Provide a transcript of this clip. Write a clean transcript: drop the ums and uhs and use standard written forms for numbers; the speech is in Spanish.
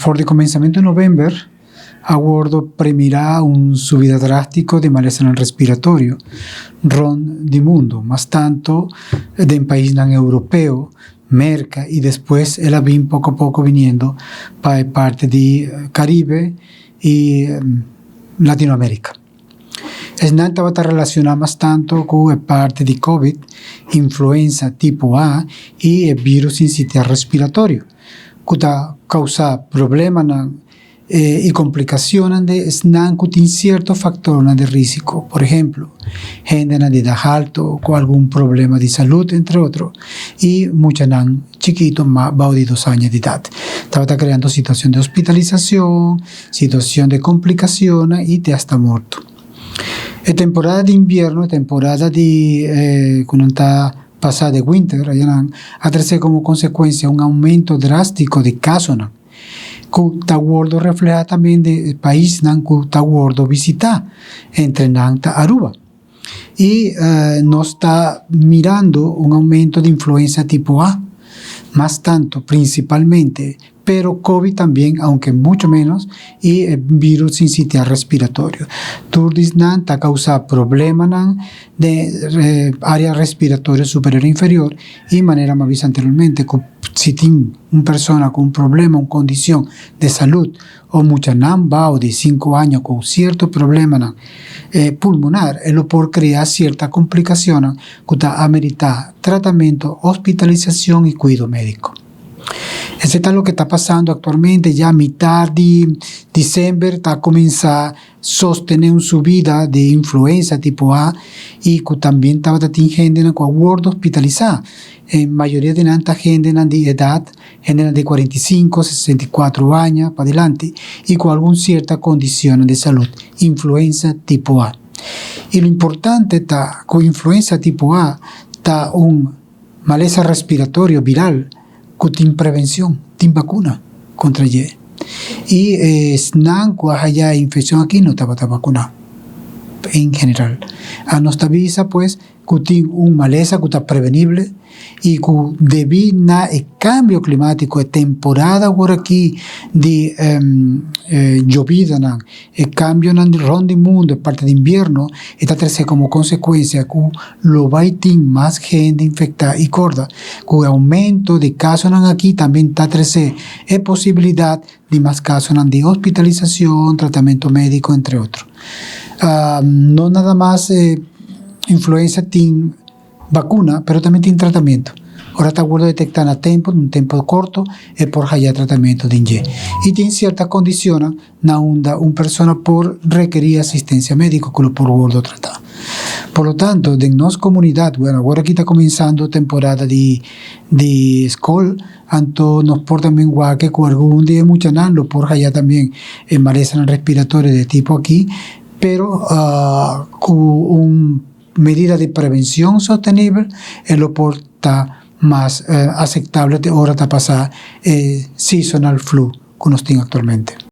For de comenzamento de novembro, aguardo premirá subida drástico de malestar respiratorio, ron de mundo, más tanto de un país non europeo, merca y después el avión poco a poco viniendo para parte de Caribe y Latinoamérica. Es nada va a relacionar más tanto con parte de COVID, influenza tipo A y el virus sincitial respiratorio, que causa problemas y complicaciones de SNAN que tienen ciertos factores de riesgo, por ejemplo, gente de edad alta con algún problema de salud, entre otros, y muchos chiquitos más de 2 años de edad. Estaba creando situación de hospitalización, situación de complicaciones y de hasta muerto. En temporada de invierno, temporada de cuando está pasada de winter, ha traído como consecuencia un aumento drástico de casos, que está gordo refleja también de país que está gordo visitar entre Nanta y Aruba. Y nos está mirando un aumento de influenza tipo A, más tanto principalmente, pero COVID también, aunque mucho menos, y el virus sincitial respiratorio. Turdis está causando problemas de área respiratoria superior e inferior y de manera más vista anteriormente, si tiene una persona con un problema, una condición de salud, o mucha o de 5 años con cierto problema pulmonar, lo por crear ciertas complicaciones que amerita tratamiento, hospitalización y cuidado médico. Eso es lo que está pasando actualmente. Ya a mitad de diciembre está comenzando a sostener una subida de influenza tipo A y que también está teniendo con gordo hospitalizada. En mayoría de tanta gente de edad, gente de 45, 64 años para adelante y con alguna cierta condición de salud, influenza tipo A. Y lo importante está con influenza tipo A, está un malestar respiratorio viral que tiene prevención, tiene vacuna contra ella. Y SNAN, cuando haya infección aquí, no estaba vacunado en general. A nuestra visa, pues, que tiene un malestar que está prevenible y que debido al cambio climático, de temporada por aquí de llovida, el cambio del ron del mundo, parte de invierno, está trayendo como consecuencia que lo va a tener más gente infectada y corda, que el aumento de casos aquí también está trayendo la posibilidad de más casos de hospitalización, tratamiento médico, entre otros. No nada más influenza tiene vacuna, pero también tiene tratamiento. Ahora está bueno detectar a tiempo, en un tiempo corto, por allá tratamiento de INGE. Y tiene ciertas condiciones donde una persona por requerir asistencia médica, que lo por gordo tratar. Por lo tanto, de nuestra comunidad, bueno, ahora aquí está comenzando temporada de escuela, entonces nos por también guaque con algún día mucha lo por allá también en malestar respiratorio de tipo aquí, pero con una medida de prevención sostenible, lo porta más aceptable de hora de pasar seasonal flu que nos tiene actualmente.